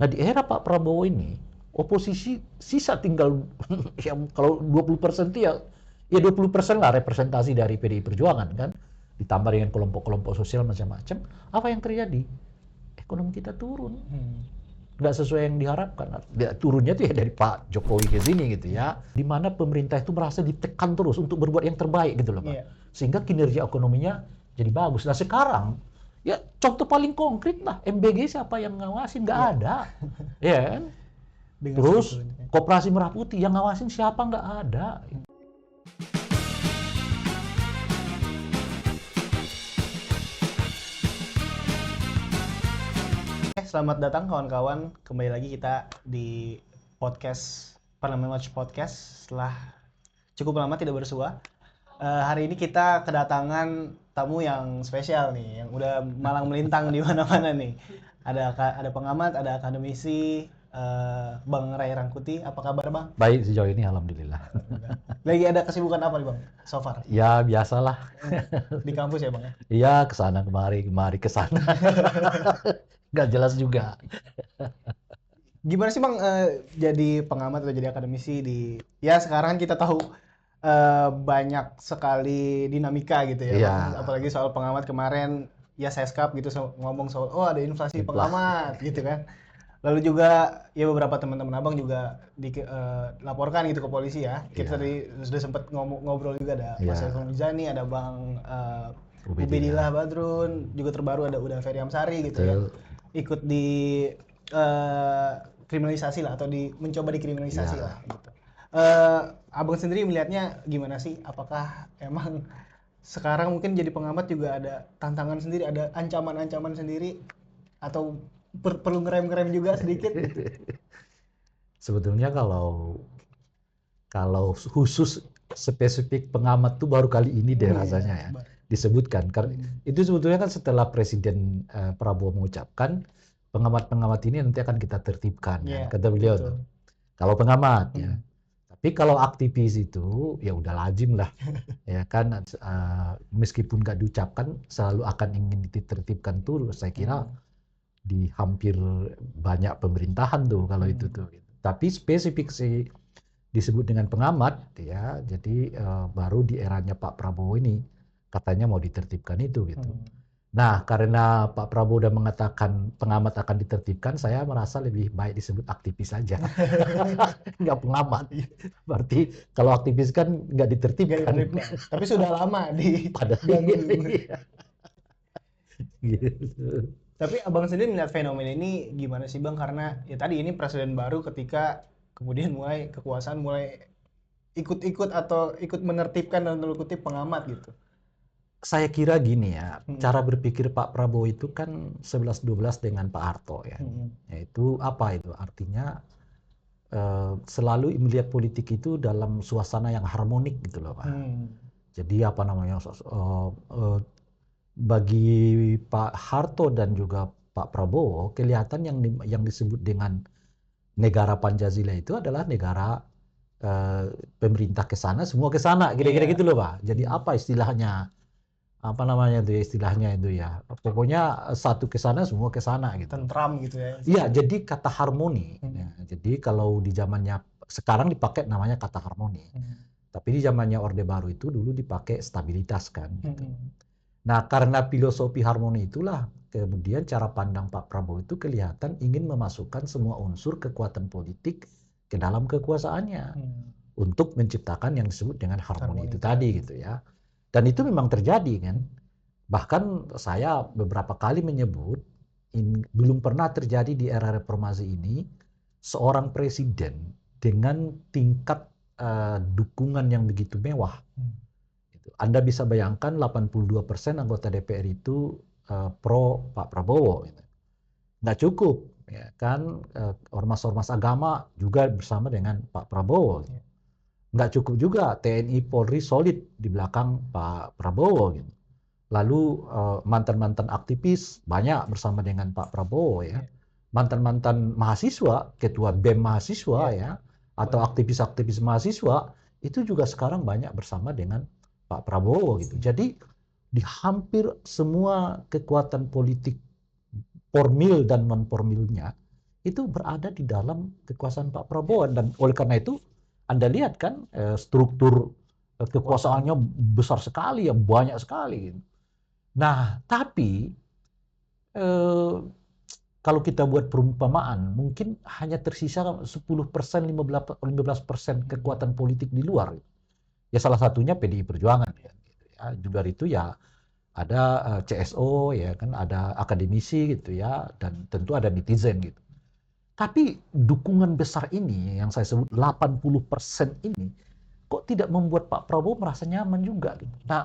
Nah di era Pak Prabowo ini, oposisi sisa tinggal yang kalau 20% itu ya 20% lah representasi dari PDI Perjuangan kan. Ditambah dengan kelompok-kelompok sosial macam-macam. Apa yang terjadi? Ekonomi kita turun. Nggak sesuai yang diharapkan. Turunnya itu ya dari Pak Jokowi ke sini gitu ya. Di mana pemerintah itu merasa ditekan terus untuk berbuat yang terbaik gitu loh Pak. Iya. Sehingga kinerja ekonominya jadi bagus. Nah sekarang ya contoh paling konkret lah MBG siapa yang ngawasin? Nggak Iya. ada. Ya kan? Dengan Terus segitu ini. Koperasi Merah Putih yang ngawasin siapa? Nggak ada. Selamat datang kawan-kawan. Kembali lagi kita di podcast Parlemen Watch Podcast setelah cukup lama tidak bersua. Hari ini kita kedatangan tamu yang spesial nih, yang udah malang melintang di mana-mana nih. Ada pengamat, ada akademisi, Bang Ray Rangkuti. Apa kabar Bang? Baik sejauh ini alhamdulillah. Lagi ada kesibukan apa nih Bang? So far Ya biasalah. di kampus ya Bang ya? Iya kesana kemari kesana. Nggak jelas juga. Gimana sih Bang jadi pengamat atau jadi akademisi di ya sekarang kita tahu banyak sekali dinamika gitu ya Iya. Bang. Apalagi soal pengamat kemarin ya Seskap gitu ngomong soal oh ada inflasi pengamat gitu kan. Lalu juga ya beberapa teman-teman Abang juga dilaporkan gitu ke polisi ya. Kita tadi sudah sempat ngobrol juga ada Mas Saiful Mizani, ada Bang Ubedillah Badrun, juga terbaru ada Uda Ferry Amsari gitu ya. Ikut di kriminalisasi lah atau mencoba dikriminalisasi lah gitu. Abang sendiri melihatnya gimana sih? Apakah emang sekarang mungkin jadi pengamat juga ada tantangan sendiri, ada ancaman-ancaman sendiri atau perlu ngerem-ngerem juga sedikit? Sebetulnya kalau khusus spesifik pengamat tuh baru kali ini deh rasanya ya disebutkan. Karena itu sebetulnya kan setelah Presiden Prabowo mengucapkan pengamat-pengamat ini nanti akan kita tertibkan, kata beliau tuh. Kalau pengamat ya. Tapi kalau aktivis itu ya udah lazim lah, ya kan meskipun nggak diucapkan selalu akan ingin ditertibkan tuh. Saya kira di hampir banyak pemerintahan tuh kalau itu tuh. Tapi spesifik sih disebut dengan pengamat ya. Jadi baru di eranya Pak Prabowo ini katanya mau ditertibkan itu gitu. Nah, karena Pak Prabowo udah mengatakan pengamat akan ditertibkan, saya merasa lebih baik disebut aktivis saja. Nggak pengamat. Berarti kalau aktivis kan nggak ditertibkan. Tapi sudah lama di gitu. Tapi Abang sendiri melihat fenomena ini gimana sih Bang? Karena ya tadi ini presiden baru ketika kemudian kekuasaan mulai ikut-ikut atau ikut menertibkan dalam tanda kutip pengamat gitu. Saya kira gini ya, cara berpikir Pak Prabowo itu kan 11-12 dengan Pak Harto ya. Yaitu apa itu? Artinya selalu melihat politik itu dalam suasana yang harmonik gitu loh Pak. Jadi apa namanya, bagi Pak Harto dan juga Pak Prabowo, kelihatan yang disebut dengan negara Pancasila itu adalah negara pemerintah ke sana, semua ke sana, kira-kira gitu loh Pak. Jadi apa istilahnya? Apa namanya itu istilahnya itu ya, pokoknya satu ke sana semua ke sana gitu. Tentram gitu ya. Iya, jadi kata harmoni. Ya, jadi kalau di zamannya sekarang dipakai namanya kata harmoni, tapi di zamannya Orde Baru itu dulu dipakai stabilitas kan. Gitu. Nah, karena filosofi harmoni itulah kemudian cara pandang Pak Prabowo itu kelihatan ingin memasukkan semua unsur kekuatan politik ke dalam kekuasaannya untuk menciptakan yang disebut dengan harmoni itu tadi gitu ya. Dan itu memang terjadi kan. Bahkan saya beberapa kali menyebut belum pernah terjadi di era reformasi ini seorang presiden dengan tingkat dukungan yang begitu mewah. Anda bisa bayangkan 82% anggota DPR itu pro Pak Prabowo. Nggak cukup, ya kan? Ormas-ormas agama juga bersama dengan Pak Prabowo. Nggak cukup juga TNI Polri solid di belakang Pak Prabowo gitu. Lalu mantan-mantan aktivis banyak bersama dengan Pak Prabowo ya. Mantan-mantan mahasiswa, ketua BEM mahasiswa ya, atau aktivis-aktivis mahasiswa itu juga sekarang banyak bersama dengan Pak Prabowo gitu. Jadi di hampir semua kekuatan politik formil dan non formilnya itu berada di dalam kekuasaan Pak Prabowo, dan oleh karena itu Anda lihat kan struktur kekuasaannya besar sekali, ya banyak sekali. Gitu. Nah, tapi kalau kita buat perumpamaan, mungkin hanya tersisa 10%, 15% kekuatan politik di luar. Ya salah satunya PDI Perjuangan. Ya. Di luar itu ya ada CSO, ya kan, ada akademisi gitu ya, dan tentu ada netizen gitu. Tapi dukungan besar ini yang saya sebut 80% ini kok tidak membuat Pak Prabowo merasa nyaman juga gitu. Nah,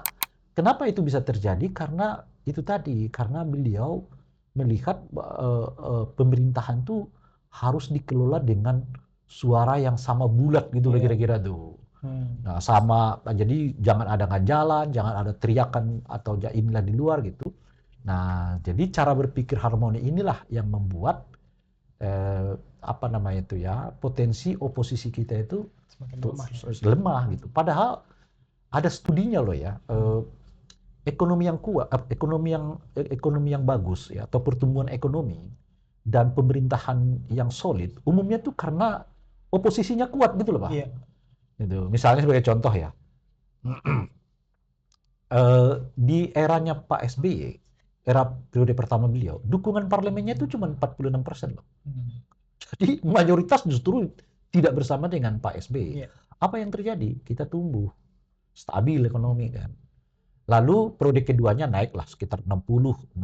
kenapa itu bisa terjadi? Karena itu tadi, karena beliau melihat pemerintahan itu harus dikelola dengan suara yang sama bulat gitu kira-kira tuh. Nah, sama, jadi jangan ada ganjalan, jangan ada teriakan atau inilah di luar gitu. Nah, jadi cara berpikir harmoni inilah yang membuat apa namanya itu ya, potensi oposisi kita itu lemah gitu. Padahal ada studinya loh ya, ekonomi yang kuat, ekonomi yang bagus ya, atau pertumbuhan ekonomi dan pemerintahan yang solid, umumnya tuh karena oposisinya kuat gitu loh Pak. Iya. Gitu. Misalnya sebagai contoh ya, di eranya Pak SBY, era periode pertama beliau, dukungan parlemennya itu cuma 46% loh. Jadi mayoritas justru tidak bersama dengan Pak SBY. Iya. Apa yang terjadi? Kita tumbuh, stabil ekonomi kan. Lalu periode keduanya naiklah sekitar 60-65%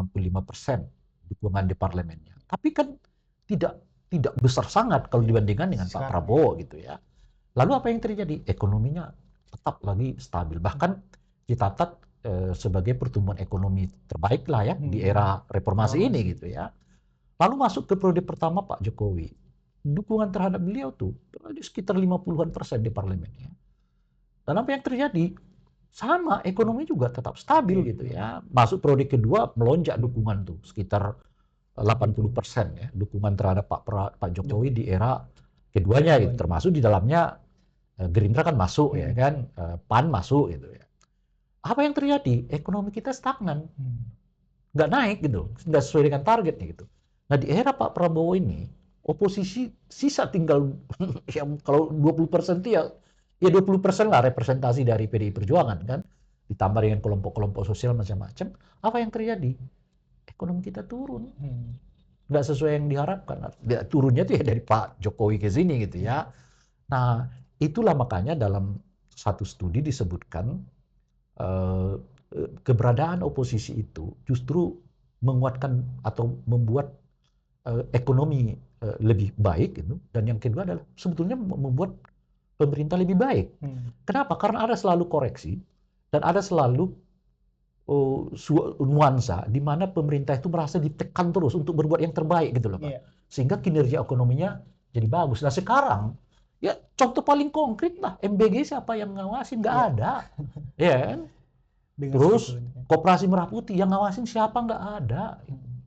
dukungan di parlemennya. Tapi kan tidak besar sangat kalau dibandingkan dengan Pak Prabowo gitu ya. Lalu apa yang terjadi? Ekonominya tetap lagi stabil. Bahkan dicatat sebagai pertumbuhan ekonomi terbaik lah ya di era reformasi ini gitu ya. Lalu masuk ke periode pertama Pak Jokowi. Dukungan terhadap beliau tuh sekitar 50-an% di parlemennya. Dan apa yang terjadi? Sama, ekonomi juga tetap stabil gitu ya. Masuk periode kedua melonjak dukungan tuh sekitar 80% ya. Dukungan terhadap Pak Jokowi di era keduanya gitu. Termasuk di dalamnya Gerindra kan masuk ya kan, PAN masuk gitu ya. Apa yang terjadi? Ekonomi kita stagnan. Nggak naik gitu, nggak sesuai dengan targetnya gitu. Nah di era Pak Prabowo ini, oposisi sisa tinggal yang kalau 20% itu ya 20% lah representasi dari PDI Perjuangan kan, ditambah dengan kelompok-kelompok sosial macam-macam. Apa yang terjadi? Ekonomi kita turun, nggak sesuai yang diharapkan. Turunnya itu ya dari Pak Jokowi ke sini gitu ya. Nah itulah makanya dalam satu studi disebutkan keberadaan oposisi itu justru menguatkan atau membuat ekonomi lebih baik gitu. Dan yang kedua adalah sebetulnya membuat pemerintah lebih baik. Kenapa? Karena ada selalu koreksi dan ada selalu nuansa di mana pemerintah itu merasa ditekan terus untuk berbuat yang terbaik gitu loh Pak. Sehingga kinerja ekonominya jadi bagus. Nah sekarang ya contoh paling konkret lah, MBG siapa yang ngawasin? Nggak ada. Ya kan? Terus Koperasi Merah Putih yang ngawasin siapa? Nggak ada.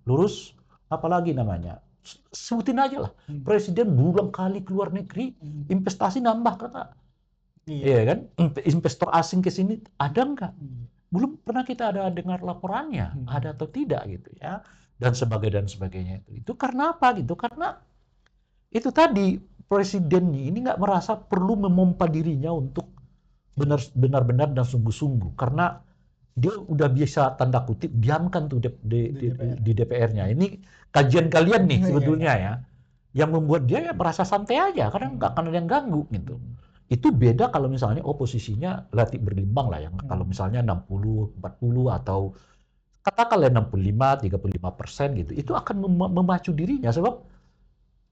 Terus apalagi namanya? Sebutin aja lah. Presiden berulang kali keluar negeri, investasi nambah kata. Iya kan? Investor asing ke sini ada nggak? Belum pernah kita ada dengar laporannya, ada atau tidak gitu ya. Dan sebagainya itu karena apa gitu? Karena itu tadi presidennya ini nggak merasa perlu memompa dirinya untuk benar-benar dan sungguh-sungguh, karena dia udah biasa tanda kutip diamkan tuh di DPR-nya. Ini kajian kalian nih sebetulnya ya, yang membuat dia ya merasa santai aja karena nggak akan ada yang ganggu gitu. Itu beda kalau misalnya oposisinya relatif berlimbang lah, yang kalau misalnya 60-40 atau katakanlah 65-35% gitu, itu akan memacu dirinya sebab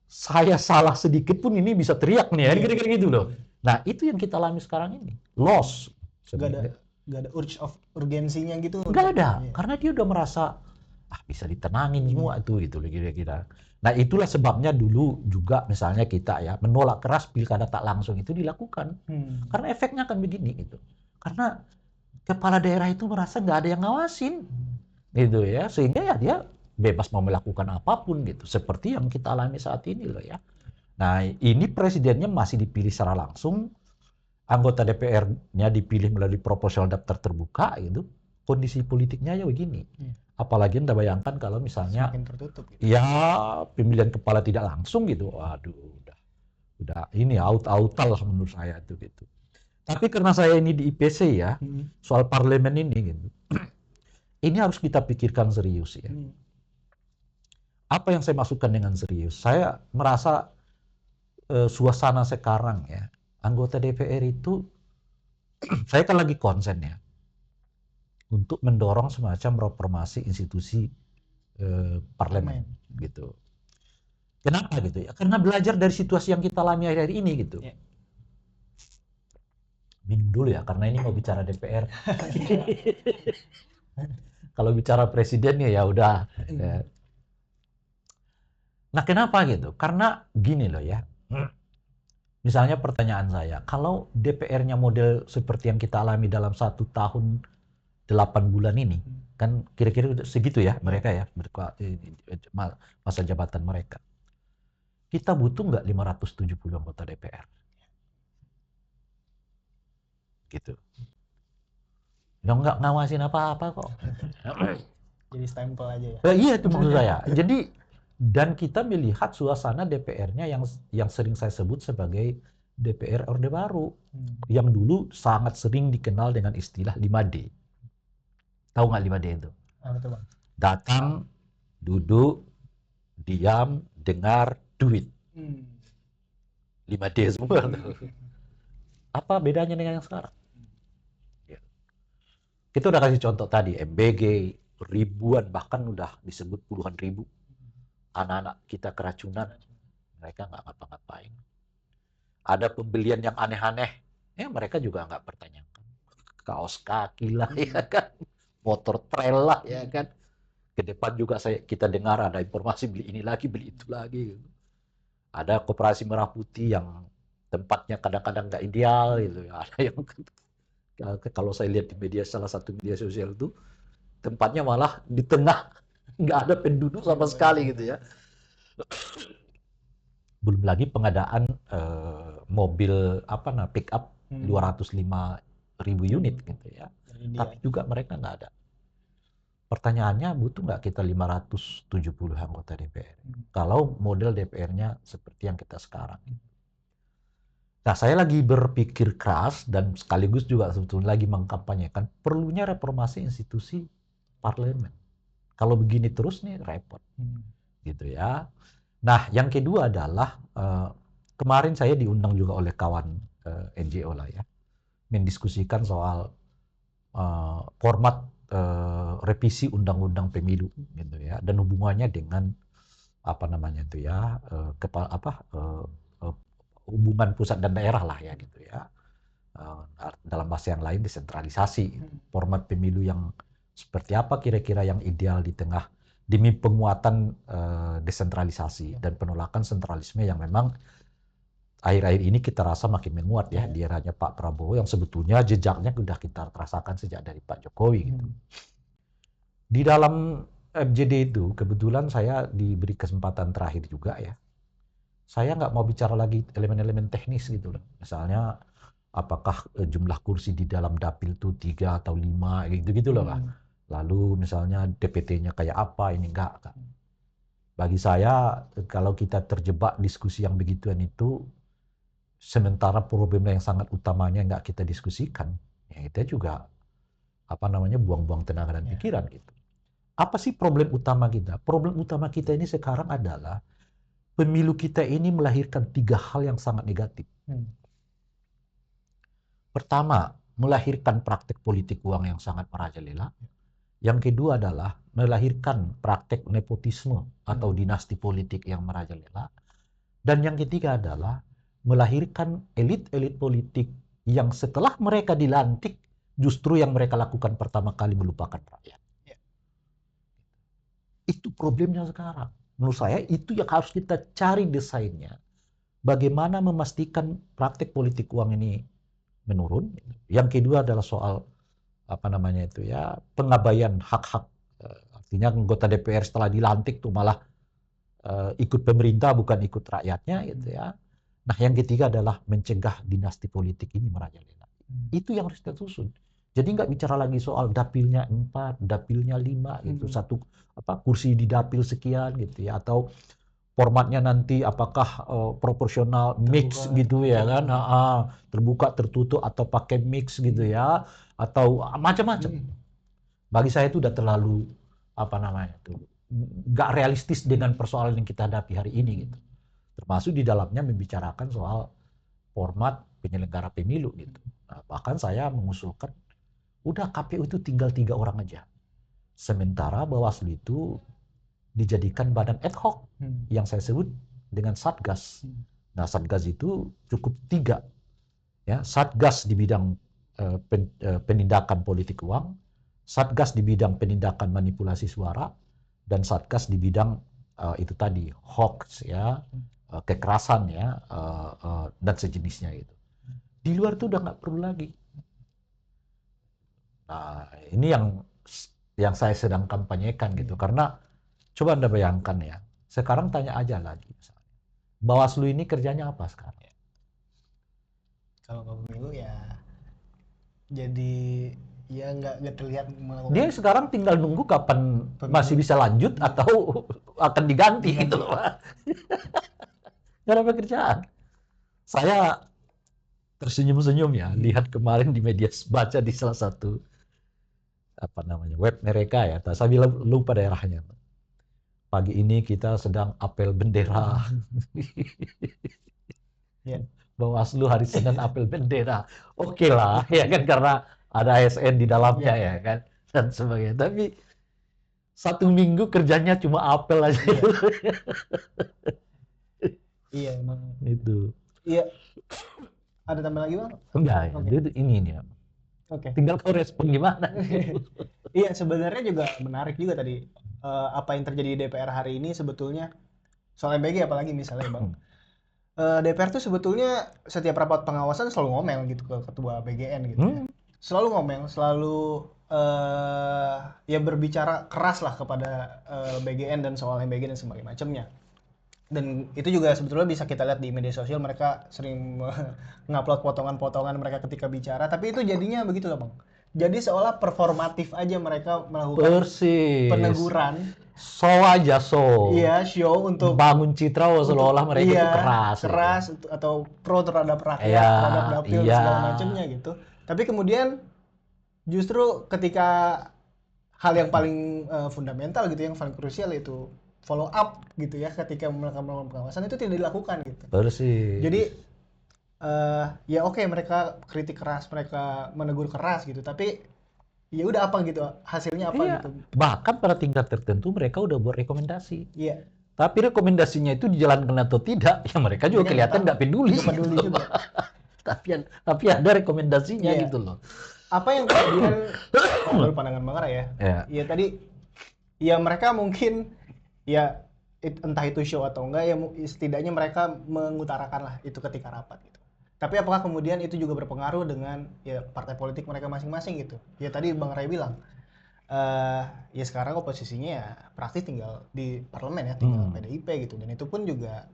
saya salah sedikit pun ini bisa teriak nih ya, kira-kira gitu loh. Nah itu yang kita alami sekarang ini, loss. Gak ada urge of urgensinya gitu. Gak ada, karena dia udah merasa bisa ditenangin semua itu gitu kira-kira. Nah itulah sebabnya dulu juga misalnya kita ya menolak keras pilkada tak langsung itu dilakukan. Karena efeknya akan begini gitu. Karena kepala daerah itu merasa nggak ada yang ngawasin gitu ya, sehingga ya dia bebas mau melakukan apapun gitu. Seperti yang kita alami saat ini loh ya. Nah ini presidennya masih dipilih secara langsung, anggota DPR-nya dipilih melalui proporsional daftar terbuka gitu. Kondisi politiknya ya begini. Apalagi Anda bayangkan kalau misalnya Semakin tertutup gitu. ya pemilihan kepala tidak langsung gitu. Waduh, udah ini out-outal lah menurut saya itu gitu. Tapi karena saya ini di IPC ya, soal parlemen ini gitu. Ini harus kita pikirkan serius ya. Apa yang saya masukkan dengan serius? Saya merasa suasana sekarang ya, anggota DPR itu saya kan lagi konsen ya untuk mendorong semacam reformasi institusi parlemen gitu. Kenapa gitu ya? Karena belajar dari situasi yang kita alami hari ini gitu. Yeah. Minum dulu ya, karena ini mau bicara DPR. Kalau bicara presiden ya udah. Ya. Nah kenapa gitu? Karena gini loh ya. Misalnya pertanyaan saya, kalau DPR-nya model seperti yang kita alami dalam 1 tahun 8 bulan ini, kan kira-kira segitu ya mereka ya, masa jabatan mereka. Kita butuh nggak 570 anggota DPR? Gitu. Nggak ngawasin apa-apa kok. Jadi stempel aja ya. Iya itu maksud saya. Jadi dan kita melihat suasana DPR-nya yang sering saya sebut sebagai DPR Orde Baru, yang dulu sangat sering dikenal dengan istilah 5D. Tahu nggak 5D itu? Betul, Bang. Datang, duduk, diam, dengar, duit. 5D semua. Apa bedanya dengan yang sekarang? Kita udah kasih contoh tadi, MBG, ribuan, bahkan udah disebut puluhan ribu. Anak-anak kita keracunan, mereka nggak ngapa-ngapain. Ada pembelian yang aneh-aneh, ya mereka juga nggak pertanyakan. Kaos kaki lah, ya kan? Motor trail lah, ya kan? Ke depan juga kita dengar ada informasi beli ini lagi, beli itu lagi. Ada koperasi merah putih yang tempatnya kadang-kadang nggak ideal, gitu. Ada yang kalau saya lihat di salah satu media sosial itu tempatnya malah di tengah, nggak ada penduduk sama sekali gitu ya. Belum lagi pengadaan mobil pick up 205.000 unit gitu ya. Tapi juga mereka nggak ada. Pertanyaannya, butuh nggak kita 570 anggota DPR? Kalau model DPR-nya seperti yang kita sekarang. Nah, saya lagi berpikir keras dan sekaligus juga sebetulnya lagi mengkampanyekan perlunya reformasi institusi parlemen. Kalau begini terus nih repot. Gitu ya. Nah, yang kedua adalah kemarin saya diundang juga oleh kawan NGO lah ya, mendiskusikan soal format revisi undang-undang pemilu gitu ya, dan hubungannya dengan hubungan pusat dan daerah lah ya gitu ya. Dalam bahasa yang lain desentralisasi, format pemilu yang seperti apa kira-kira yang ideal di tengah demi penguatan desentralisasi dan penolakan sentralisme yang memang akhir-akhir ini kita rasa makin menguat ya di eranya Pak Prabowo, yang sebetulnya jejaknya sudah kita rasakan sejak dari Pak Jokowi gitu. Di dalam FJD itu kebetulan saya diberi kesempatan terakhir juga ya. Saya nggak mau bicara lagi elemen-elemen teknis gitu loh. Misalnya apakah jumlah kursi di dalam dapil itu 3 atau 5 gitu-gitu loh Pak. Lalu misalnya DPT-nya kayak apa, ini enggak. Bagi saya kalau kita terjebak diskusi yang begituan itu, sementara problem yang sangat utamanya nggak kita diskusikan, ya kita juga buang-buang tenaga dan pikiran gitu. Apa sih problem utama kita? Problem utama kita ini sekarang adalah pemilu kita ini melahirkan 3 hal yang sangat negatif. Pertama, melahirkan praktek politik uang yang sangat merajalela. Yang kedua adalah melahirkan praktek nepotisme atau dinasti politik yang merajalela. Dan yang ketiga adalah melahirkan elit-elit politik yang setelah mereka dilantik, justru yang mereka lakukan pertama kali melupakan rakyat. Itu problemnya sekarang. Menurut saya itu yang harus kita cari desainnya. Bagaimana memastikan praktek politik uang ini menurun. Yang kedua adalah soal pengabaian hak-hak. Artinya anggota DPR setelah dilantik tuh malah ikut pemerintah bukan ikut rakyatnya gitu ya. Nah, yang ketiga adalah mencegah dinasti politik ini merajalela. Itu yang harus kita susun. Jadi nggak bicara lagi soal dapilnya 4, dapilnya 5 gitu, satu kursi di dapil sekian gitu ya, atau formatnya nanti apakah proporsional mix Terbuka, gitu ya tertutup. kan, terbuka tertutup atau pakai mix gitu ya, atau macam-macam. Bagi saya itu udah terlalu apa namanya itu nggak realistis dengan persoalan yang kita hadapi hari ini gitu. Termasuk di dalamnya membicarakan soal format penyelenggara pemilu gitu. Nah, bahkan saya mengusulkan udah KPU itu tinggal 3 orang aja. Sementara Bawaslu itu dijadikan badan ad hoc yang saya sebut dengan Satgas. Nah, Satgas itu cukup 3. Ya, Satgas di bidang penindakan politik uang, Satgas di bidang penindakan manipulasi suara, dan Satgas di bidang itu tadi hoax ya, kekerasan ya, dan sejenisnya itu. Di luar itu udah nggak perlu lagi. Nah, ini yang saya sedang kampanyekan gitu. Karena coba Anda bayangkan ya, sekarang tanya aja lagi. Bawaslu ini kerjanya apa sekarang? Kalau pemilu ya jadi ya nggak terlihat melakukan Dia sekarang tinggal nunggu kapan pemilu. masih bisa lanjut atau akan diganti gitu loh, Pak. Nggak ada pekerjaan. Saya tersenyum-senyum ya, lihat kemarin di media, baca di salah satu web mereka ya, saya lupa daerahnya. Pagi ini kita sedang apel bendera. Ya. Bawaslu hari Senin apel bendera. Oke lah, ya kan, karena ada ASN di dalamnya ya kan, dan sebagainya. Tapi 1 minggu kerjanya cuma apel aja. Iya emang. Itu. Iya. Ada tambah lagi Bang? Enggak, Oke. ini nih. Oke. Tinggal kau respon gimana. Iya sebenarnya juga menarik juga tadi apa yang terjadi di DPR hari ini sebetulnya soal MBG apalagi misalnya Bang. DPR tuh sebetulnya setiap rapat pengawasan selalu ngomel gitu ke ketua BGN gitu ya. Selalu ngomel, selalu ya berbicara keras lah kepada BGN dan soal MBG dan sebagainya macamnya. Dan itu juga sebetulnya bisa kita lihat di media sosial, mereka sering ngupload potongan-potongan mereka ketika bicara, tapi itu jadinya begitu loh Bang. Jadi seolah performatif aja mereka melakukan Persis. peneguran. Show aja, show. Iya, show untuk Bangun citra seolah-olah mereka itu iya, keras gitu. keras atau pro terhadap Iya, rakyat, terhadap dapil dan iya. segala macamnya gitu. Tapi kemudian justru ketika hal yang paling fundamental gitu, yang paling krusial itu follow up gitu ya, ketika melakukan pengawasan itu tidak dilakukan gitu. Persis. Jadi ya oke, mereka kritik keras, mereka menegur keras gitu, tapi ya udah apa gitu, hasilnya apa Iya. gitu. Bahkan pada tingkat tertentu mereka udah buat rekomendasi. Iya. Tapi rekomendasinya itu dijalankan atau tidak, ya mereka juga kelihatan nggak peduli. Nggak peduli gitu. juga. tapi ada rekomendasinya Iya. gitu loh. Apa yang kemudian menurut pandangan Bang Ara ya? Ya. Ya tadi ya mereka mungkin ya entah itu show atau enggak ya setidaknya mereka mengutarakan lah itu ketika rapat gitu. Tapi apakah kemudian itu juga berpengaruh dengan ya partai politik mereka masing-masing gitu? Ya tadi Bang Ray bilang ya sekarang oposisinya ya praktis tinggal di parlemen ya, tinggal PDIP gitu, dan itu pun juga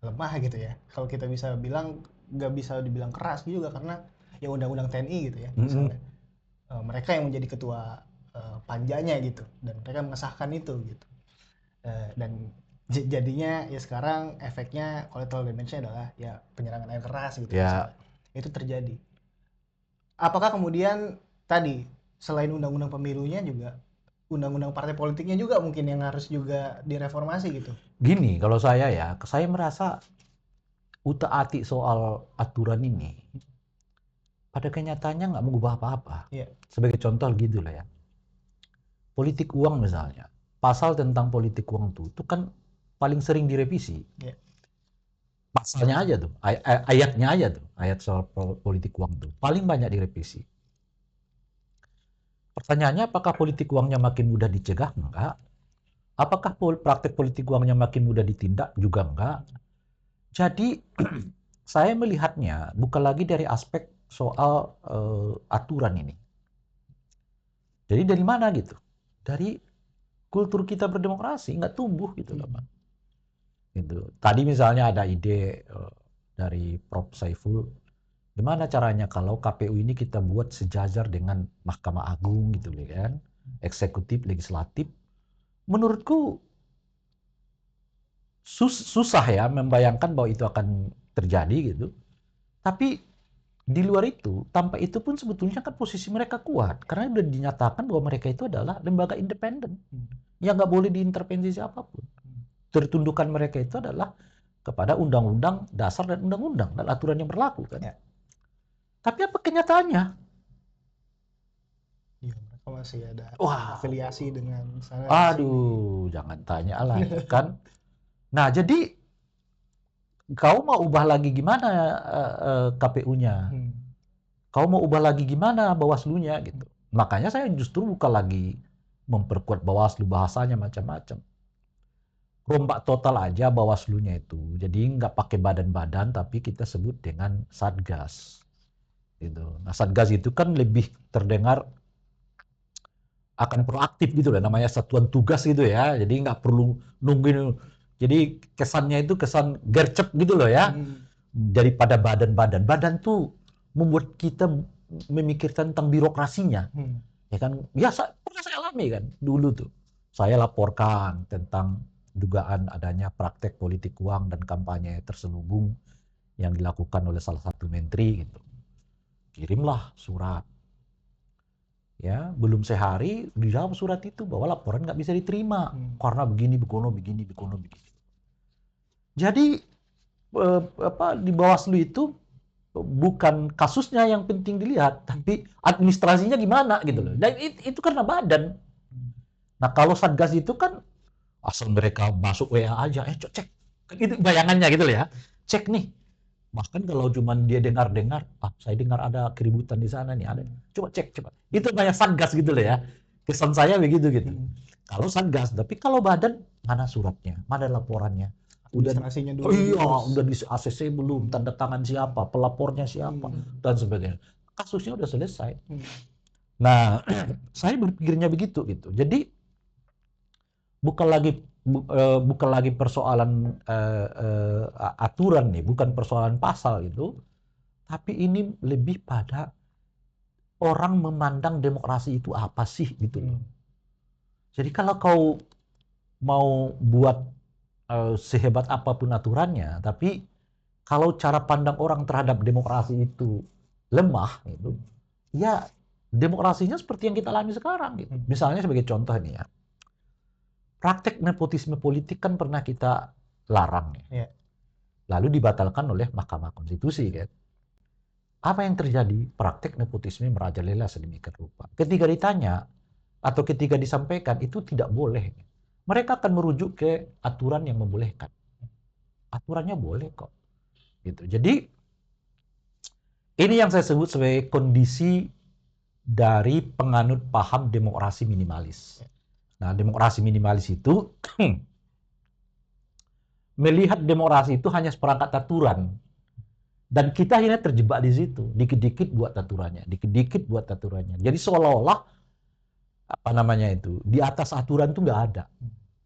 lemah gitu ya. Kalau kita bisa bilang nggak bisa dibilang keras juga karena ya undang-undang TNI gitu ya misalnya. Mereka yang menjadi ketua panjanya gitu dan mereka mengesahkan itu gitu. Dan jadinya ya sekarang efeknya collateral damage-nya adalah ya penyerangan air keras gitu Ya. itu terjadi. Apakah kemudian tadi selain undang-undang pemilunya juga undang-undang partai politiknya juga mungkin yang harus juga direformasi gitu? Gini, kalau saya merasa utak-atik soal aturan ini pada kenyataannya nggak mengubah apa-apa. Iya. Sebagai contoh gitu lah ya. Politik uang misalnya. Pasal tentang politik uang itu kan paling sering direvisi. Iya. Pasalnya aja tuh, ayatnya aja tuh, ayat soal politik uang tuh paling banyak direvisi. Pertanyaannya, apakah politik uangnya makin mudah dicegah? Enggak. Apakah praktek politik uangnya makin mudah ditindak? Juga enggak. Jadi saya melihatnya bukan lagi dari aspek soal aturan ini. Jadi dari mana gitu? Dari kultur kita berdemokrasi nggak tumbuh gitu loh, Pak. Gitu. Tadi misalnya ada ide dari Prof. Saiful Gimana caranya kalau KPU ini kita buat sejajar dengan Mahkamah Agung gitu kan, eksekutif, legislatif. Menurutku susah ya membayangkan bahwa itu akan terjadi gitu. Tapi di luar itu, tanpa itu pun sebetulnya kan posisi mereka kuat. Karena sudah dinyatakan bahwa mereka itu adalah lembaga independen. Yang nggak boleh diintervensi siapapun. Tertundukan mereka itu adalah kepada undang-undang dasar dan undang-undang dan aturan yang berlaku kan. Ya. Tapi apa kenyataannya? Ya, mereka masih ada Wah. afiliasi dengan sana. Aduh, jangan tanya lah kan. Nah, jadi kau mau ubah lagi gimana KPU-nya? Kau mau ubah lagi gimana Bawaslu-nya gitu. Makanya saya justru bukan lagi memperkuat Bawaslu, bahasanya macam-macam. Rombak total aja Bawaslu-nya itu. Jadi nggak pakai badan-badan tapi kita sebut dengan Satgas. Gitu. Nah, Satgas itu kan lebih terdengar akan proaktif gitu lah, namanya satuan tugas gitu ya. Jadi nggak perlu nungguin. Jadi kesannya itu kesan gercep gitu loh ya. Daripada badan-badan. Badan tuh membuat kita memikirkan tentang birokrasinya. Ya kan, pernah saya alami kan dulu tuh. Saya laporkan tentang dugaan adanya praktek politik uang dan kampanye terselubung yang dilakukan oleh salah satu menteri gitu. Kirimlah surat. Ya, belum sehari dijawab surat itu bahwa laporan nggak bisa diterima karena begini, begini. Jadi di Bawaslu itu bukan kasusnya yang penting dilihat, tapi administrasinya gimana gitu loh. Dan itu karena badan. Nah kalau Satgas itu kan asal mereka masuk WA aja, cek, itu bayangannya gitu loh ya, cek nih. Bahkan kalau cuma dia dengar-dengar, saya dengar ada keributan di sana nih, ada. Coba cek, coba. Itu banyak Satgas gitu loh ya. Kesan saya begitu gitu. Kalau Satgas, tapi kalau badan, mana suratnya, mana laporannya? Administrasinya dulu. Udah di ACC belum, tanda tangan siapa, pelapornya siapa, dan sebagainya. Kasusnya udah selesai. Nah, saya berpikirnya begitu gitu. Jadi bukan lagi persoalan aturan nih, bukan persoalan pasal itu, tapi ini lebih pada orang memandang demokrasi itu apa sih gitu loh. Jadi kalau kau mau buat sehebat apapun aturannya, tapi kalau cara pandang orang terhadap demokrasi itu lemah, gitu, ya demokrasinya seperti yang kita alami sekarang. Gitu. Misalnya sebagai contoh nih ya, praktek nepotisme politik kan pernah kita larang, ya. Lalu dibatalkan oleh Mahkamah Konstitusi, kan? Apa yang terjadi? Praktek nepotisme merajalela sedemikian rupa. Ketika ditanya atau ketika disampaikan itu tidak boleh. Mereka akan merujuk ke aturan yang membolehkan. Aturannya boleh kok. Gitu. Jadi ini yang saya sebut sebagai kondisi dari penganut paham demokrasi minimalis. Nah, demokrasi minimalis itu melihat demokrasi itu hanya seperangkat aturan. Dan kita akhirnya terjebak di situ. Dikit-dikit buat aturannya. Dikit-dikit buat aturannya. Jadi seolah-olah di atas aturan itu nggak ada.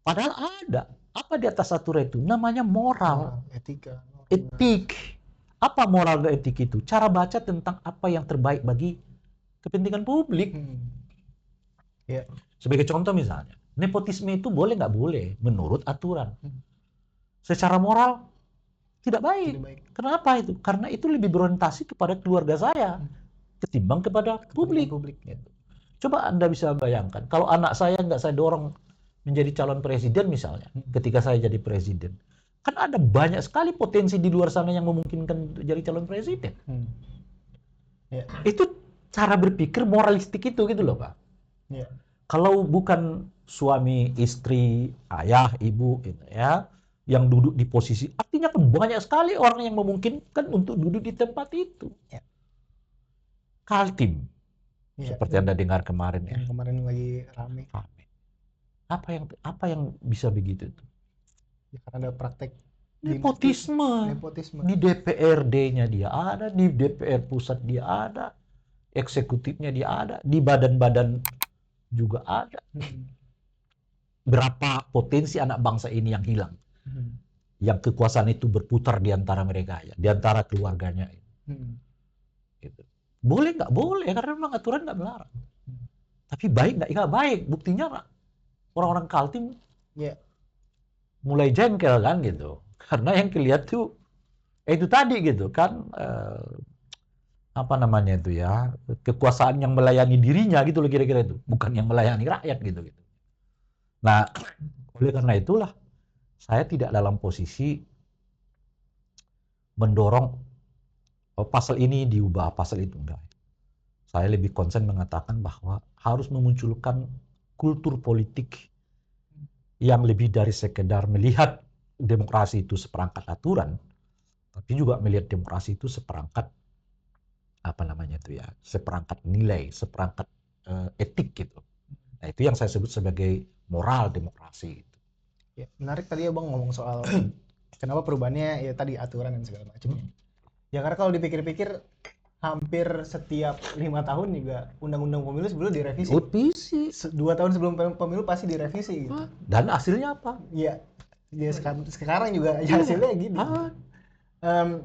Padahal ada. Apa di atas aturan itu? Namanya moral. Etika. Etik. Apa moral dan etik itu? Cara baca tentang apa yang terbaik bagi kepentingan publik. Ya. Sebagai contoh misalnya, nepotisme itu boleh nggak boleh menurut aturan. Secara moral tidak baik. Kenapa itu? Karena itu lebih berorientasi kepada keluarga saya ketimbang kepada publik. Gitu. Coba Anda bisa bayangkan, kalau anak saya nggak saya dorong menjadi calon presiden misalnya, ketika saya jadi presiden, kan ada banyak sekali potensi di luar sana yang memungkinkan jadi calon presiden. Ya. Itu cara berpikir moralistik itu gitu loh Pak. Ya. Kalau bukan suami, istri, ayah, ibu, gitu ya, yang duduk di posisi, artinya kan banyak sekali orang yang memungkinkan untuk duduk di tempat itu. Ya. Kaltim. Ya, seperti Anda dengar kemarin ya. Kemarin lagi rame. Apa yang bisa begitu tuh? Ya, karena ada praktek nepotisme. Di DPRD-nya dia ada, di DPR pusat dia ada, eksekutifnya dia ada, di badan-badan juga ada. Berapa potensi anak bangsa ini yang hilang? Yang kekuasaan itu berputar di antara mereka ya, di antara keluarganya. Boleh nggak? Boleh, karena memang aturan nggak melarang. Tapi baik nggak? Nggak baik. Buktinya orang-orang Kaltim Ya. mulai jengkel kan gitu. Karena yang kelihatan tuh itu tadi gitu kan, apa namanya itu ya, kekuasaan yang melayani dirinya gitu loh kira-kira itu, bukan yang melayani rakyat gitu. Nah, oleh karena itulah saya tidak dalam posisi mendorong pasal ini diubah, pasal itu enggak. Saya lebih konsen mengatakan bahwa harus memunculkan kultur politik yang lebih dari sekedar melihat demokrasi itu seperangkat aturan, tapi juga melihat demokrasi itu seperangkat apa namanya itu ya, seperangkat nilai, seperangkat etik gitu. Nah, itu yang saya sebut sebagai moral demokrasi. Ya, menarik tadi Abang ngomong soal kenapa perubahannya ya tadi aturan dan segala macam. Ya karena kalau dipikir-pikir hampir setiap 5 tahun juga undang-undang pemilu sebelum direvisi. Revisi. 2 tahun sebelum pemilu pasti direvisi gitu. Dan hasilnya apa? Iya. Ya sekarang juga ya hasilnya gini.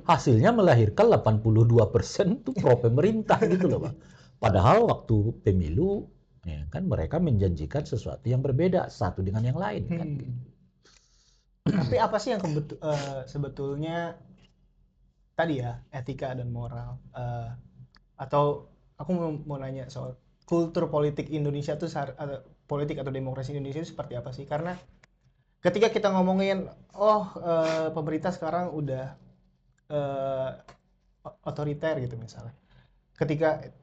Hasilnya melahirkan 82% itu pro pemerintah gitu loh Pak. Padahal waktu pemilu ya kan mereka menjanjikan sesuatu yang berbeda satu dengan yang lain kan. Tapi apa sih yang sebetulnya tadi ya etika dan moral atau aku mau nanya soal kultur politik Indonesia tuh politik atau demokrasi Indonesia itu seperti apa sih? Karena ketika kita ngomongin pemerintah sekarang udah otoriter gitu misalnya.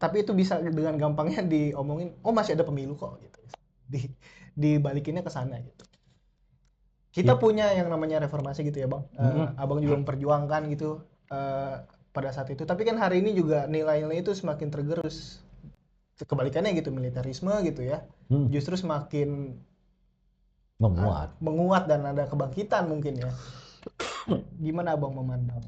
Tapi itu bisa dengan gampangnya diomongin, masih ada pemilu kok gitu. Dibalikinnya ke sana gitu. Kita punya yang namanya reformasi gitu ya Bang. Abang juga memperjuangkan gitu pada saat itu. Tapi kan hari ini juga nilai-nilai itu semakin tergerus. Kebalikannya gitu, militerisme gitu ya. Justru semakin menguat dan ada kebangkitan mungkin ya. Gimana Abang memandang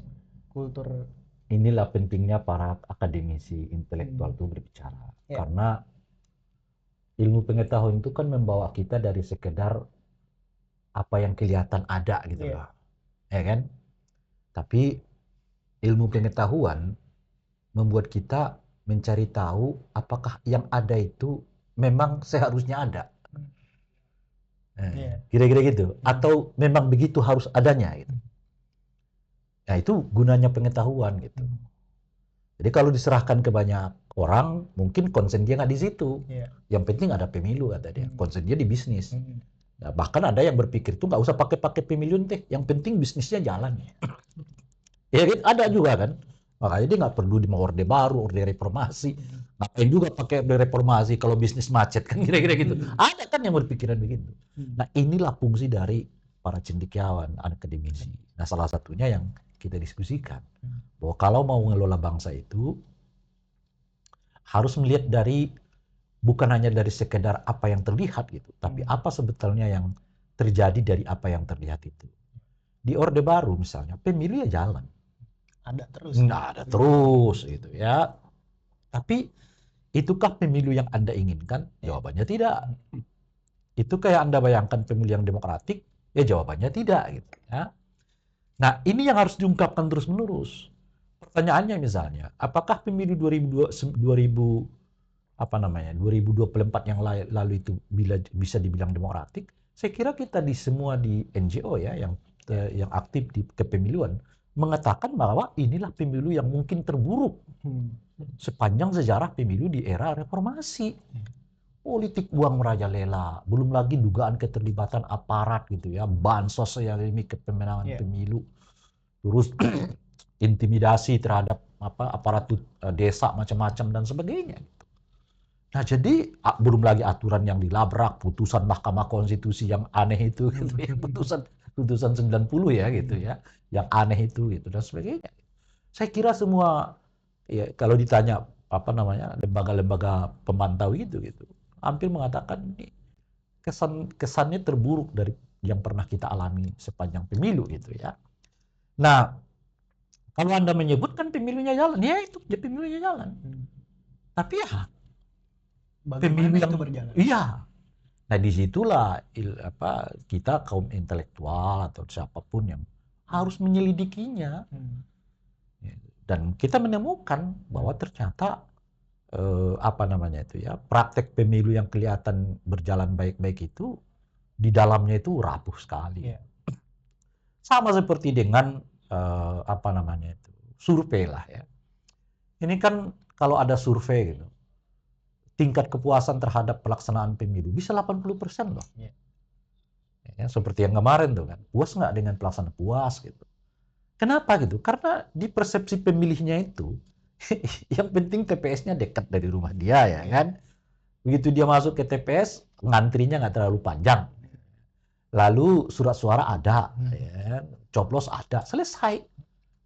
kultur? Inilah pentingnya para akademisi intelektual itu berbicara. Ya. Karena ilmu pengetahuan itu kan membawa kita dari sekedar apa yang kelihatan ada gitu loh. Ya kan? Tapi ilmu pengetahuan membuat kita mencari tahu apakah yang ada itu memang seharusnya ada. Kira-kira gitu. Atau memang begitu harus adanya gitu. Nah itu gunanya pengetahuan gitu. Jadi kalau diserahkan ke banyak orang, mungkin konsen dia nggak di situ. Yang penting ada pemilu kata dia. Konsen dia di bisnis. Nah, bahkan ada yang berpikir tuh nggak usah pakai pemilu teh. Yang penting bisnisnya jalan. Ya kan? Ada juga kan. Makanya dia nggak perlu di orde baru, orde reformasi. Ngapain juga pakai orde reformasi kalau bisnis macet kan kira-kira gitu. Ada kan yang berpikiran begitu. Nah inilah fungsi dari para cendekiawan, akademisi. Nah salah satunya yang kita diskusikan bahwa kalau mau mengelola bangsa itu harus melihat dari bukan hanya dari sekedar apa yang terlihat gitu, tapi apa sebetulnya yang terjadi dari apa yang terlihat itu. Di Orde Baru misalnya pemilu ya jalan, ada terus gitu ya. Tapi itukah pemilu yang Anda inginkan? Jawabannya tidak. Itu kayak Anda bayangkan pemilu yang demokratik? Ya jawabannya tidak gitu ya. Nah ini yang harus diungkapkan terus-menerus. Pertanyaannya misalnya, apakah pemilu 2024 yang lalu itu bisa dibilang demokratik? Saya kira kita semua di NGO ya yang aktif di kepemiluan mengatakan bahwa inilah pemilu yang mungkin terburuk sepanjang sejarah pemilu di era reformasi. Politik uang merajalela, belum lagi dugaan keterlibatan aparat gitu ya, bansos yang demi kepemenangan pemilu, terus intimidasi terhadap aparatur desa macam-macam dan sebagainya. Nah jadi belum lagi aturan yang dilabrak, putusan Mahkamah Konstitusi yang aneh itu, gitu ya, putusan 90 ya gitu ya, yang aneh itu gitu dan sebagainya. Saya kira semua ya kalau ditanya lembaga-lembaga pemantau gitu, hampir mengatakan ini kesannya terburuk dari yang pernah kita alami sepanjang pemilu gitu ya. Nah kalau Anda menyebutkan pemilunya jalan, ya itu pemilunya jalan. Tapi ya bagaimana itu berjalan? Iya. Nah disitulah kita kaum intelektual atau siapapun yang harus menyelidikinya. Dan kita menemukan bahwa ternyata apa namanya itu ya, praktek pemilu yang kelihatan berjalan baik-baik itu di dalamnya itu rapuh sekali. Iya. Sama seperti dengan apa namanya itu, survei lah ya. Ini kan kalau ada survei gitu, tingkat kepuasan terhadap pelaksanaan pemilu bisa 80% loh. Iya. Ya, seperti yang kemarin tuh kan, puas nggak dengan pelaksanaan? Puas gitu. Kenapa gitu? Karena di persepsi pemilihnya itu, yang penting TPS-nya dekat dari rumah dia ya kan. Begitu dia masuk ke TPS, ngantrinya nggak terlalu panjang. Lalu surat suara ada, ya, coblos ada, selesai.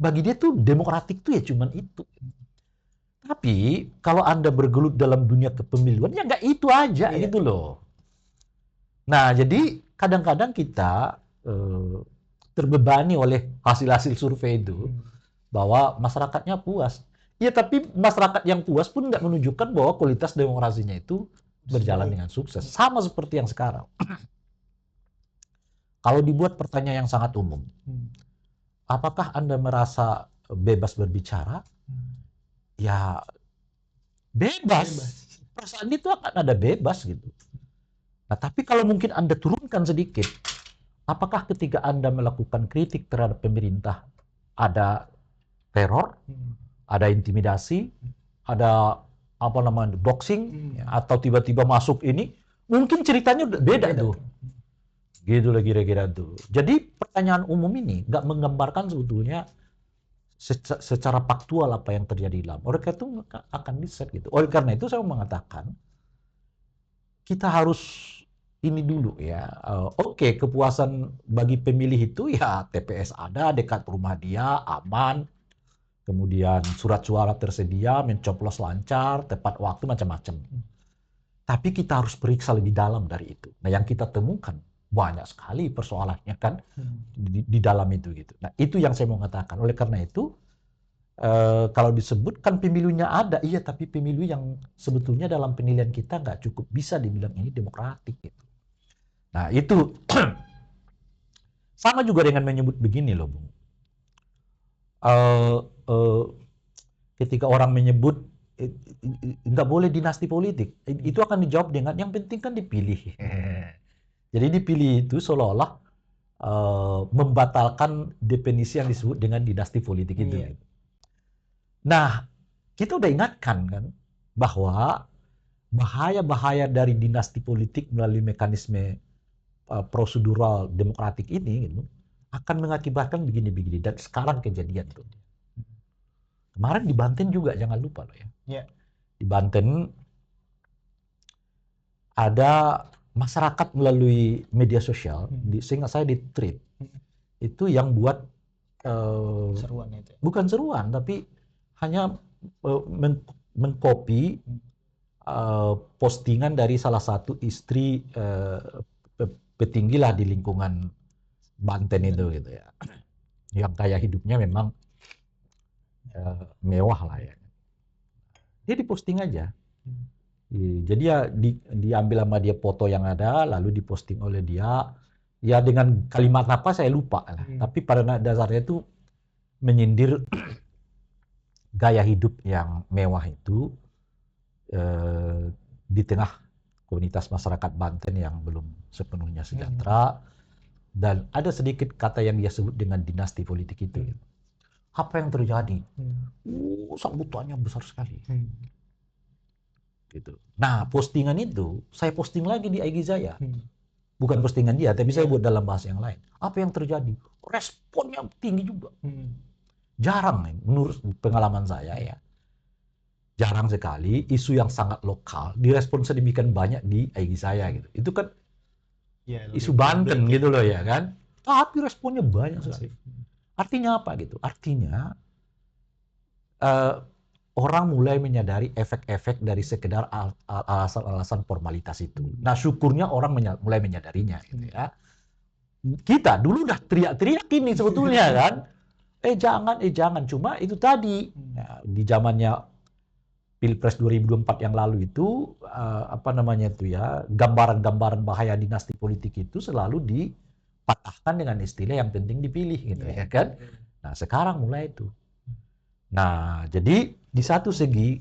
Bagi dia tuh demokratik tuh ya cuman itu. Tapi kalau Anda bergelut dalam dunia kepemiluan, ya nggak itu aja gitu loh. Nah, jadi kadang-kadang kita terbebani oleh hasil-hasil survei itu bahwa masyarakatnya puas. Ya, tapi masyarakat yang puas pun nggak menunjukkan bahwa kualitas demokrasinya itu berjalan dengan sukses. Sama seperti yang sekarang. Kalau dibuat pertanyaan yang sangat umum, apakah Anda merasa bebas berbicara? Ya, bebas. Perasaan itu akan ada bebas gitu. Nah, tapi kalau mungkin Anda turunkan sedikit, apakah ketika Anda melakukan kritik terhadap pemerintah ada teror, ada intimidasi, ada apa namanya doxing, atau tiba-tiba masuk ini, mungkin ceritanya beda tuh. Gitu lah kira-kira tuh. Jadi pertanyaan umum ini nggak menggambarkan sebetulnya secara faktual apa yang terjadi dalam. Oleh karena itu akan di-set gitu. Oleh karena itu saya mengatakan kita harus ini dulu ya. Oke, kepuasan bagi pemilih itu ya TPS ada dekat rumah dia, aman. Kemudian surat suara tersedia, mencoblos lancar, tepat waktu, macam-macam. Tapi kita harus periksa lebih dalam dari itu. Nah, yang kita temukan banyak sekali persoalannya kan di dalam itu gitu. Nah, itu yang saya mau katakan. Oleh karena itu, kalau disebutkan pemilunya ada, iya, tapi pemilu yang sebetulnya dalam penilaian kita nggak cukup bisa dibilang ini demokratik gitu. Nah, itu sama juga dengan menyebut begini loh, Bung. Ketika orang menyebut nggak boleh dinasti politik, itu akan dijawab dengan yang penting kan dipilih. Jadi dipilih itu seolah-olah membatalkan definisi yang disebut dengan dinasti politik itu. Nah, kita udah ingatkan kan bahwa bahaya-bahaya dari dinasti politik melalui mekanisme prosedural demokratik ini gitu, akan mengakibatkan begini-begini, dan sekarang kejadian tuh. Kemarin di Banten juga jangan lupa loh ya. Di Banten ada masyarakat melalui media sosial, seingat saya di tweet, itu yang buat seruan itu. Bukan seruan, tapi hanya mengcopy postingan dari salah satu istri petinggi lah di lingkungan Banten itu gitu ya, yang gaya hidupnya memang mewah lah ya. Dia diposting aja. Jadi ya diambil sama dia foto yang ada, lalu diposting oleh dia. Ya dengan kalimat apa saya lupa lah. Tapi pada dasarnya itu menyindir gaya hidup yang mewah itu di tengah komunitas masyarakat Banten yang belum sepenuhnya sejahtera. Dan ada sedikit kata yang dia sebut dengan dinasti politik itu. Apa yang terjadi? Sambutannya besar sekali. Gitu. Nah, postingan itu saya posting lagi di IG saya. Bukan postingan dia, tapi saya buat dalam bahasa yang lain. Apa yang terjadi? Responnya tinggi juga. Jarang nih, menurut pengalaman saya ya. Jarang sekali isu yang sangat lokal direspon sedemikian banyak di IG saya gitu. Itu kan isu Banten gitu loh ya kan. Tapi responnya banyak sekali. Artinya apa gitu? Artinya orang mulai menyadari efek-efek dari sekedar alasan-alasan formalitas itu. Nah, syukurnya orang mulai menyadarinya gitu ya. Kita dulu udah teriak-teriak ini sebetulnya kan. Jangan. Cuma itu tadi ya, di zamannya Pilpres 2024 yang lalu itu apa namanya itu ya, gambaran-gambaran bahaya dinasti politik itu selalu dipatahkan dengan istilah yang penting dipilih gitu ya kan. Nah, sekarang mulai itu. Nah, jadi di satu segi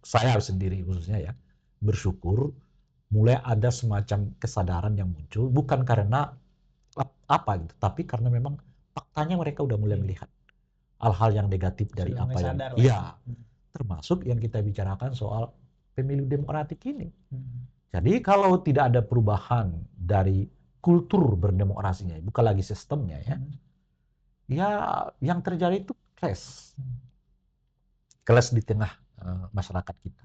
saya sendiri khususnya ya, bersyukur mulai ada semacam kesadaran yang muncul, bukan karena apa gitu, tapi karena memang faktanya mereka udah mulai melihat hal-hal yang negatif dari Sudah mulai apa yang, sadar lah ya. iya, termasuk yang kita bicarakan soal pemilu demokratik ini. Jadi kalau tidak ada perubahan dari kultur berdemokrasinya, bukan lagi sistemnya ya, ya yang terjadi itu clash di tengah masyarakat kita.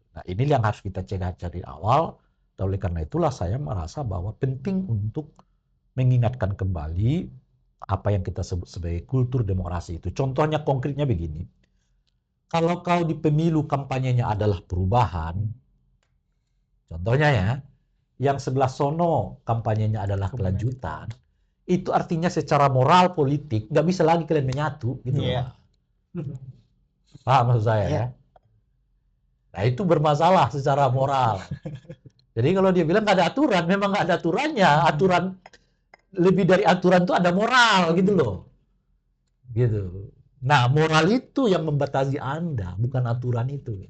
Nah ini yang harus kita cegah dari awal. Oleh karena itulah saya merasa bahwa penting untuk mengingatkan kembali apa yang kita sebut sebagai kultur demokrasi itu. Contohnya konkretnya begini, kalau kau di pemilu kampanyenya adalah perubahan, contohnya ya, yang sebelah sono kampanyenya adalah kelanjutan, itu artinya secara moral politik nggak bisa lagi kalian menyatu gitu loh. Paham maksud saya ya? Nah itu bermasalah secara moral. Jadi kalau dia bilang nggak ada aturan, memang nggak ada aturannya. Aturan lebih dari aturan itu ada moral gitu loh. Gitu. Nah moral itu yang membatasi Anda, bukan aturan itu.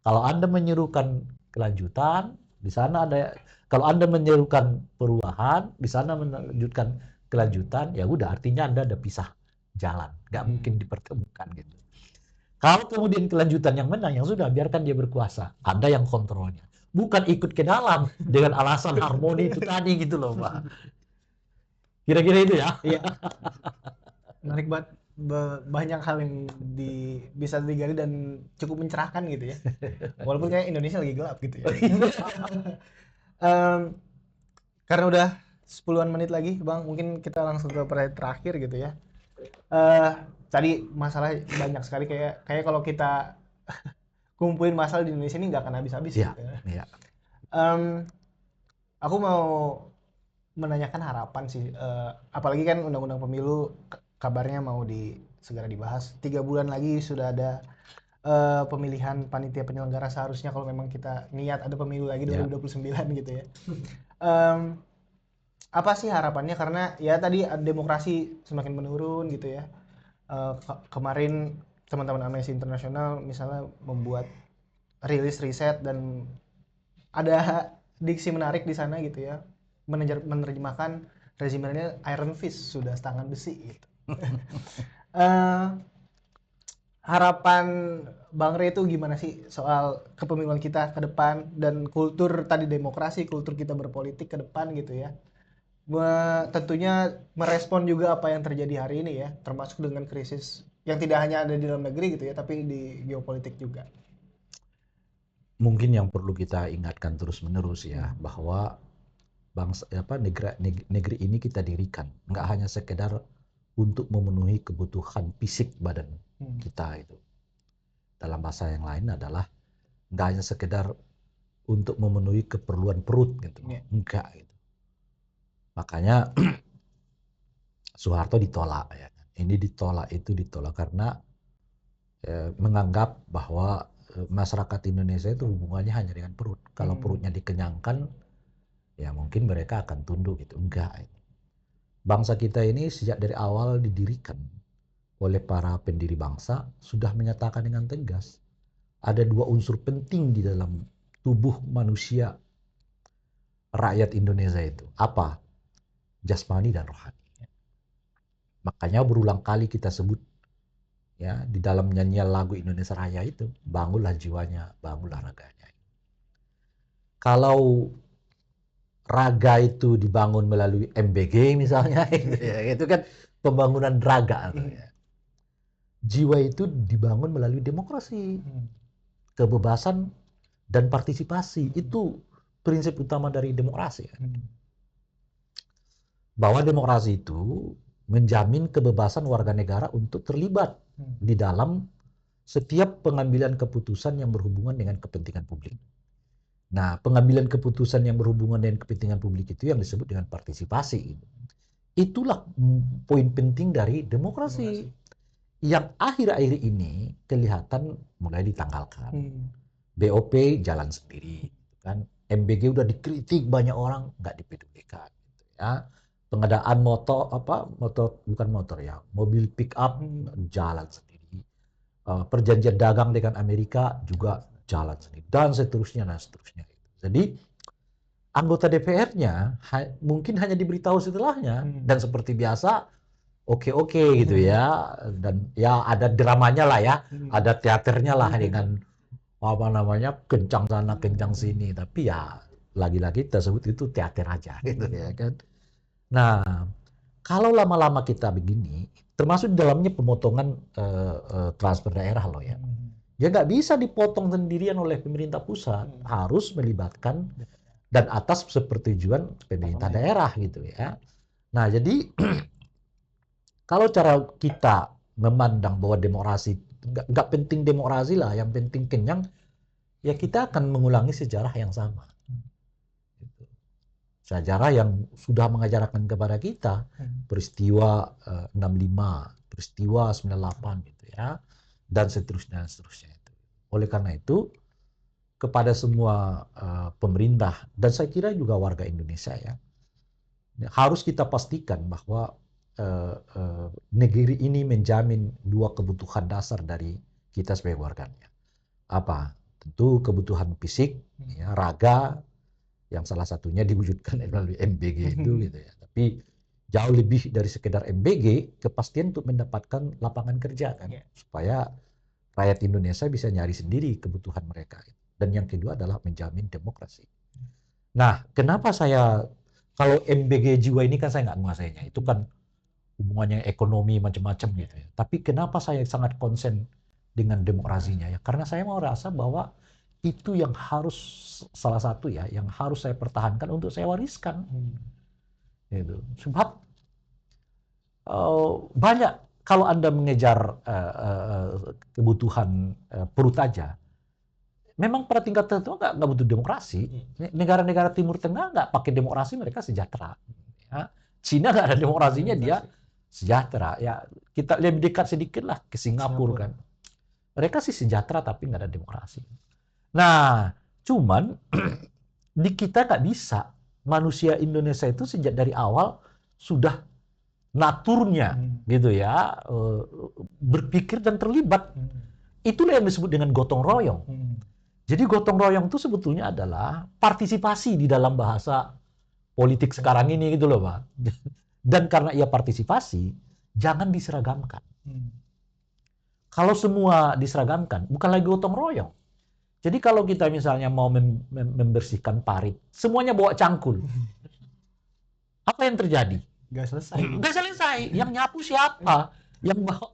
Kalau Anda menyerukan kelanjutan, di sana ada. Kalau Anda menyerukan perubahan, di sana melanjutkan kelanjutan, ya udah artinya Anda ada pisah jalan, nggak mungkin dipertemukan gitu. Kalau kemudian kelanjutan yang menang, yang sudah biarkan dia berkuasa, Anda yang kontrolnya, bukan ikut ke dalam dengan alasan harmoni itu tadi gitu loh Pak. Kira-kira itu ya. Iya. Menarik banget. Banyak hal yang bisa digali dan cukup mencerahkan gitu ya. Walaupun kayak Indonesia lagi gelap gitu ya. Karena udah 10-an menit lagi, Bang, mungkin kita langsung ke pertanyaan terakhir gitu ya. Tadi masalah banyak sekali, kayak kalau kita kumpulin masalah di Indonesia ini nggak akan habis-habis Iya, gitu. iya. Aku mau menanyakan harapan sih, apalagi kan undang-undang pemilu kabarnya mau segera dibahas. 3 bulan lagi sudah ada pemilihan panitia penyelenggara, seharusnya kalau memang kita niat ada pemilu lagi 2029 gitu ya. Apa sih harapannya, karena ya tadi demokrasi semakin menurun gitu ya. Kemarin teman-teman Amnesty International misalnya membuat rilis riset dan ada diksi menarik di sana gitu ya, menerjemahkan rezimennya Iron Fist, sudah tangan besi gitu. Harapan Bang Rey itu gimana sih soal kepemiluan kita ke depan dan kultur tadi demokrasi, kultur kita berpolitik ke depan gitu ya. Tentunya merespon juga apa yang terjadi hari ini ya, termasuk dengan krisis yang tidak hanya ada di dalam negeri gitu ya, tapi di geopolitik juga. Mungkin yang perlu kita ingatkan terus-menerus ya, bahwa negeri ini kita dirikan nggak hanya sekedar untuk memenuhi kebutuhan fisik badan kita itu. Dalam bahasa yang lain adalah nggak hanya sekedar untuk memenuhi keperluan perut gitu, enggak gitu. Makanya Soeharto ditolak ya. Ini itu ditolak karena menganggap bahwa masyarakat Indonesia itu hubungannya hanya dengan perut. Kalau perutnya dikenyangkan, ya mungkin mereka akan tunduk gitu. Enggak. Bangsa kita ini sejak dari awal didirikan oleh para pendiri bangsa sudah menyatakan dengan tegas ada 2 unsur penting di dalam tubuh manusia rakyat Indonesia itu. Apa? Jasmani dan rohani. Makanya berulang kali kita sebut ya di dalam nyanyian lagu Indonesia Raya itu, bangunlah jiwanya, bangunlah raganya. Kalau raga itu dibangun melalui MBG misalnya, itu kan pembangunan raga. Jiwa itu dibangun melalui demokrasi, kebebasan dan partisipasi. Itu prinsip utama dari demokrasi. Bahwa demokrasi itu menjamin kebebasan warga negara untuk terlibat di dalam setiap pengambilan keputusan yang berhubungan dengan kepentingan publik. Nah, pengambilan keputusan yang berhubungan dengan kepentingan publik itu yang disebut dengan partisipasi. Itulah poin penting dari demokrasi. Yang akhir-akhir ini kelihatan mulai ditanggalkan. BOP jalan sendiri, kan? MBG udah dikritik banyak orang, nggak dipedulikan. Ya. Pengadaan mobil pick up jalan sendiri. perjanjian dagang dengan Amerika juga jalan sendiri dan seterusnya dan seterusnya. Jadi anggota DPR-nya mungkin hanya diberitahu setelahnya dan seperti biasa oke gitu ya, dan ya ada dramanya lah ya, ada teaternya lah dengan apa namanya kencang sana kencang sini, tapi ya lagi-lagi tersebut itu teater aja gitu ya kan. Nah, kalau lama-lama kita begini, termasuk di dalamnya pemotongan transfer daerah loh ya. Ya nggak bisa dipotong sendirian oleh pemerintah pusat, harus melibatkan dan atas sepersetujuan pemerintah daerah gitu ya. Nah, jadi kalau cara kita memandang bahwa demokrasi nggak penting demokrasi lah, yang penting kenyang, ya kita akan mengulangi sejarah yang sama. Gitu. Sejarah yang sudah mengajarkan kepada kita peristiwa 65, peristiwa 98 gitu ya, dan seterusnya itu. Oleh karena itu kepada semua pemerintah dan saya kira juga warga Indonesia ya, harus kita pastikan bahwa negeri ini menjamin dua kebutuhan dasar dari kita sebagai warganya. Apa? Tentu kebutuhan fisik, ya, raga, yang salah satunya diwujudkan melalui MBG itu gitu ya. Tapi jauh lebih dari sekedar MBG, kepastian untuk mendapatkan lapangan kerja kan, supaya rakyat Indonesia bisa nyari sendiri kebutuhan mereka. Dan yang kedua adalah menjamin demokrasi. Nah, kenapa saya kalau MBG jiwa ini kan saya nggak menguasainya, itu kan hubungannya ekonomi macam-macam gitu ya. Tapi kenapa saya sangat konsen dengan demokrasinya ya? Karena saya mau rasa bahwa itu yang harus salah satu ya, yang harus saya pertahankan untuk saya wariskan. Gitu. Sebab banyak kalau Anda mengejar kebutuhan perut aja, memang pada tingkat tertentu nggak butuh demokrasi. Negara-negara Timur Tengah nggak pakai demokrasi, mereka sejahtera. Ya. Cina nggak ada demokrasinya, dia sejahtera. Ya, kita lebih dekat sedikit lah ke Singapura kan. Mereka sih sejahtera tapi nggak ada demokrasi. Nah, cuman di kita nggak bisa. Manusia Indonesia itu sejak dari awal sudah naturnya gitu ya, berpikir dan terlibat. Itulah yang disebut dengan gotong royong. Jadi gotong royong itu sebetulnya adalah partisipasi di dalam bahasa politik sekarang ini gitu loh Pak. Dan karena ia partisipasi, jangan diseragamkan. Kalau semua diseragamkan, bukan lagi gotong royong. Jadi kalau kita misalnya mau membersihkan parit, semuanya bawa cangkul. Apa yang terjadi? Gak selesai. Gak selesai. Yang nyapu siapa?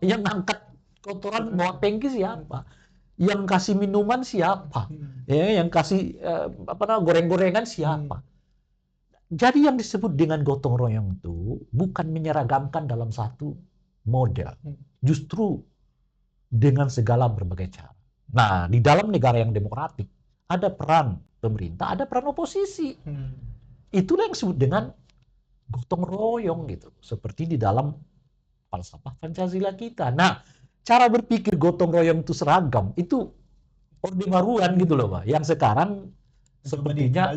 Yang ngangkat kotoran bawa pengki siapa? Yang kasih minuman siapa? Ya, yang kasih goreng-gorengan siapa? Jadi yang disebut dengan gotong royong itu bukan menyeragamkan dalam satu model. Justru dengan segala berbagai cara. Nah, di dalam negara yang demokratik ada peran pemerintah, ada peran oposisi. Itulah yang disebut dengan gotong royong gitu. Seperti di dalam falsafah Pancasila kita. Nah, cara berpikir gotong royong itu seragam, itu orde baruan gitu loh Pak. Yang sekarang sepertinya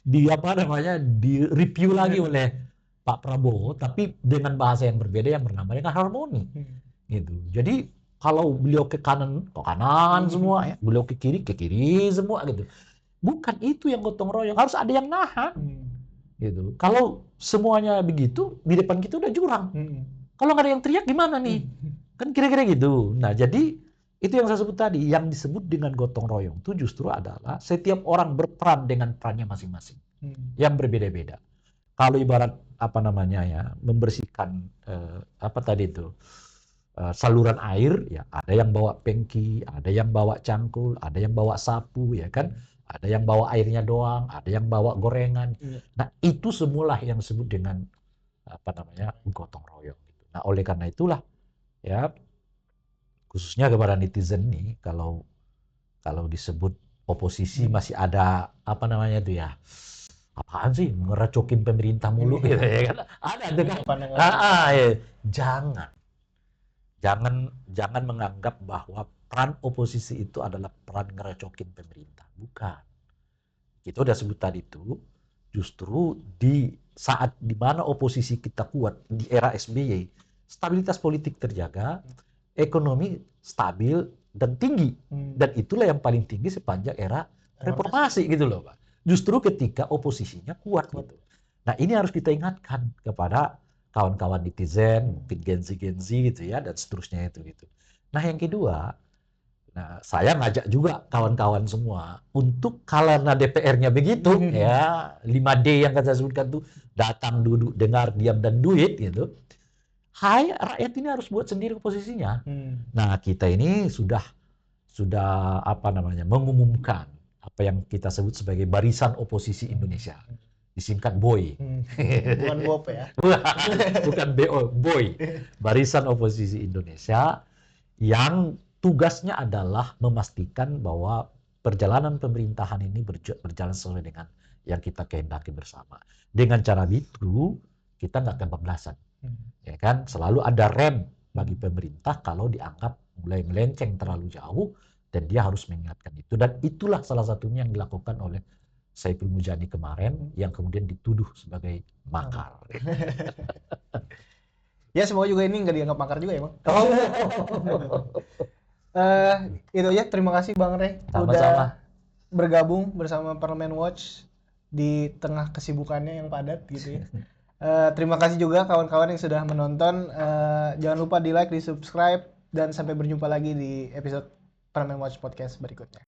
di apa namanya, di review lagi oleh Pak Prabowo, tapi dengan bahasa yang berbeda yang bernama dengan harmoni. Gitu. Jadi kalau beliau ke kanan semua ya, beliau ke kiri semua gitu. Bukan itu yang gotong royong, harus ada yang nahan. Gitu. Kalau semuanya begitu, di depan kita udah jurang. Kalau nggak ada yang teriak gimana nih? Kan kira-kira gitu. Nah, jadi itu yang saya sebut tadi, yang disebut dengan gotong royong itu justru adalah setiap orang berperan dengan perannya masing-masing, yang berbeda-beda. Kalau ibarat apa namanya ya, membersihkan apa tadi itu saluran air, ya ada yang bawa pengki, ada yang bawa cangkul, ada yang bawa sapu, ya kan? Ada yang bawa airnya doang, ada yang bawa gorengan. Nah, itu semualah yang disebut dengan apa namanya gotong royong. Nah, oleh karena itulah ya, khususnya kepada netizen nih, kalau disebut oposisi masih ada apa namanya itu ya, apaan sih ngerecokin pemerintah mulu gitu ya kan, ada itu kan. Jangan menganggap bahwa peran oposisi itu adalah peran ngerecokin pemerintah, bukan. Kita udah sebut tadi itu, justru di saat di mana oposisi kita kuat di era SBY, stabilitas politik terjaga, ekonomi stabil dan tinggi. Dan itulah yang paling tinggi sepanjang era reformasi gitu loh, Pak. Justru ketika oposisinya kuat gitu. Nah, ini harus kita ingatkan kepada kawan-kawan netizen, mungkin Gen Z gitu ya, dan seterusnya itu gitu. Nah, yang kedua, nah, saya ngajak juga kawan-kawan semua untuk karena DPR-nya begitu, ya 5D yang saya sebutkan tuh, datang, duduk, dengar, diam, dan duit gitu. Hai, rakyat ini harus buat sendiri posisinya. Nah, kita ini sudah apa namanya, mengumumkan apa yang kita sebut sebagai Barisan Oposisi Indonesia. Disingkat BOI. Bukan BOP ya. Bukan BO, BOI. Barisan Oposisi Indonesia yang tugasnya adalah memastikan bahwa perjalanan pemerintahan ini berjalan sesuai dengan yang kita kehendaki bersama. Dengan cara itu, kita nggak kebablasan. Ya kan? Selalu ada rem bagi pemerintah kalau dianggap mulai melenceng terlalu jauh, dan dia harus mengingatkan itu. Dan itulah salah satunya yang dilakukan oleh Saiful Mujani kemarin, yang kemudian dituduh sebagai makar. Ya, semoga juga ini nggak dianggap makar juga ya, Bang. Itu ya, terima kasih Bang Rey udah bergabung bersama Parlemen Watch di tengah kesibukannya yang padat gitu ya. Terima kasih juga kawan-kawan yang sudah menonton. Jangan lupa di like, di subscribe, dan sampai berjumpa lagi di episode Parlemen Watch Podcast berikutnya.